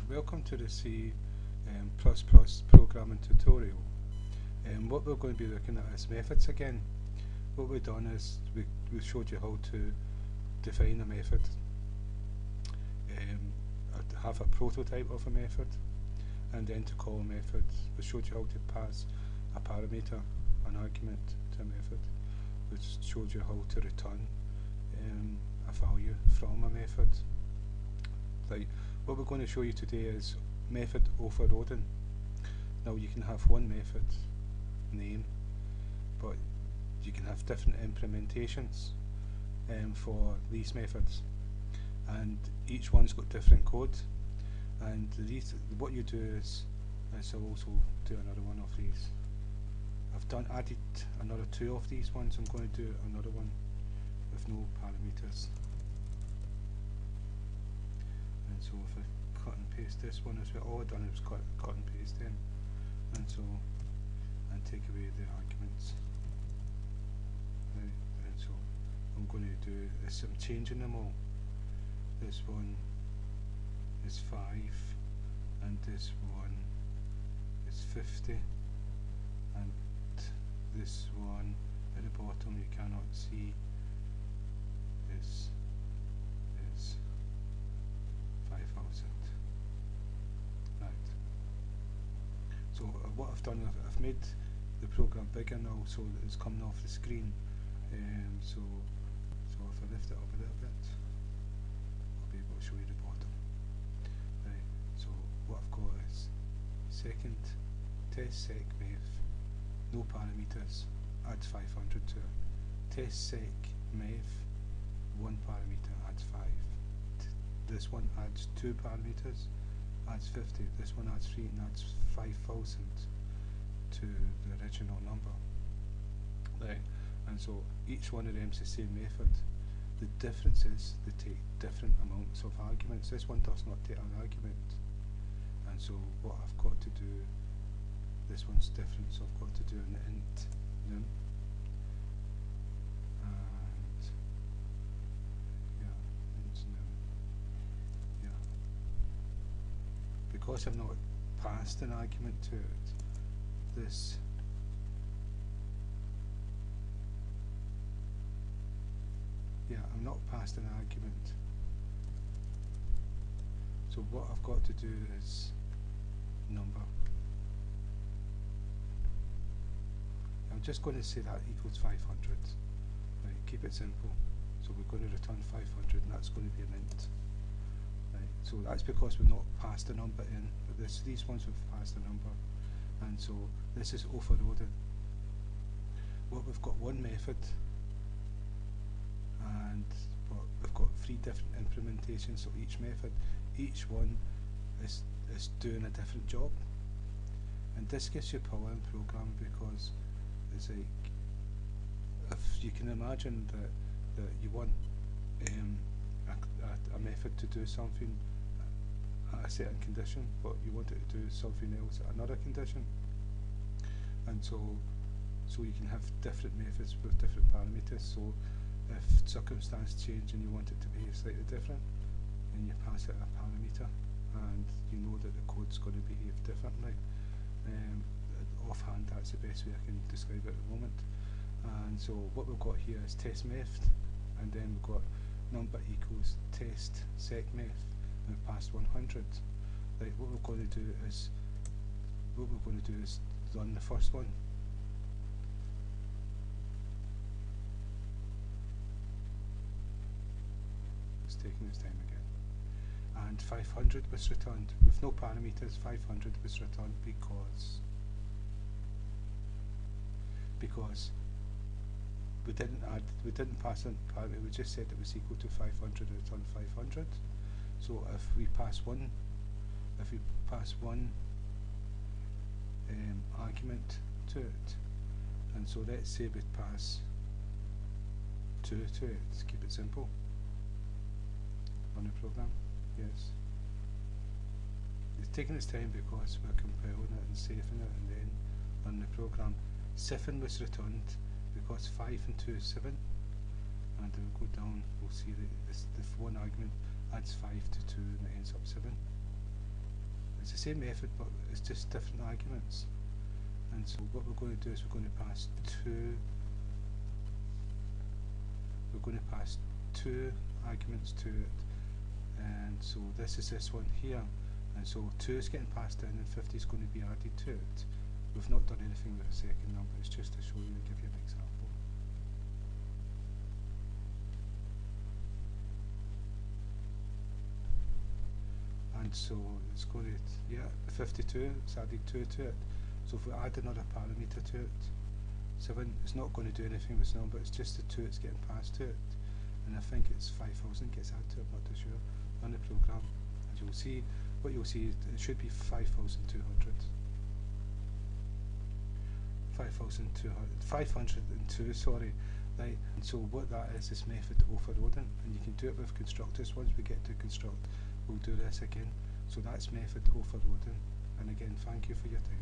Welcome to the C++ programming tutorial. What we're going to be looking at is methods again. What we've done is we showed you how to define a method, have a prototype of a method, and then to call a method. We showed you how to pass a parameter, an argument to a method. We showed you how to return a value from a method. Right. What we're going to show you today is method overloading. Now you can have one method name, but you can have different implementations for these methods, and each one's got different code. And what you do is I'll also do another one of these. I've added another two of these ones. I'm going to do another one with no parameters. And so if I cut and paste this one as well, all I've done was cut and paste them, and take away the arguments. Right, and so I'm going to do is I'm changing them all. This one is 5, and this one is 50, and this one at the bottom you cannot see is 5,000. Right. So what I've done, I've made the program bigger now, so that it's coming off the screen. So if I lift it up a little bit, I'll be able to show you the bottom. Right. So what I've got is second test sec math, no parameters, adds 500 to it. Test sec math, one parameter, adds 5. This one adds 2 parameters, adds 50. This one adds 3 and adds 5,000 to the original number. Right. And so each one of them is the same method. The difference is they take different amounts of arguments. This one does not take an argument. And so what I've got to do, this one's different, so I've got to do an int num. And yeah, int num. Yeah. Because I've not passed an argument to it, this I'm not passed an argument. So what I've got to do is number. I'm just going to say that equals 500. Right, keep it simple. So we're going to return 500, and that's going to be an int. Right, so that's because we've not passed a number in, but these ones we've passed a number, and so this is overloaded. What we've got one method, and we've got 3 different implementations of each method. Each one is doing a different job, and this gives you power in program, because it's like, if you can imagine that you want a method to do something at a certain condition, but you want it to do something else at another condition, and so you can have different methods with different parameters. So if circumstance change and you want it to behave slightly different, then you pass it a parameter, and you know that the code's going to behave differently. Offhand, that's the best way I can describe it at the moment. And so what we've got here is test meth, and then we've got number equals test sec meth, and we've passed 100. Right, what we're going to do is run the first one. It's taking its time again, and 500 was returned with no parameters. 500 was returned because we didn't pass a parameter. We just said it was equal to 500, return 500. So if we pass one argument to it, and so let's say we pass 2 to it, to keep it simple. Run the program. Yes. It's taking its time because we're compiling it and saving it, and then run the program. 7 was returned because 5 and 2 is 7, and we'll go down, we'll see that this one argument adds 5 to 2 and it ends up 7. same method, but it's just different arguments. And so what we're going to do is we're going to pass two arguments to it, and so this is this one here, and so 2 is getting passed in and 50 is going to be added to it. We've not done anything with the second number, it's just to show you and give you an example. And so it's going to, yeah, 52, it's added 2 to it. So if we add another parameter to it, 7, it's not going to do anything with this number, it's just the 2 it's getting passed to it. And I think it's 5,000 gets added to it, I'm not too sure, on the program. And you'll see, what you'll see, it should be 5,200. 502, sorry. Right, and so what that is method overloading, and you can do it with constructors. Once we get to construct, we'll do this again. So that's method overloading, and again, thank you for your time.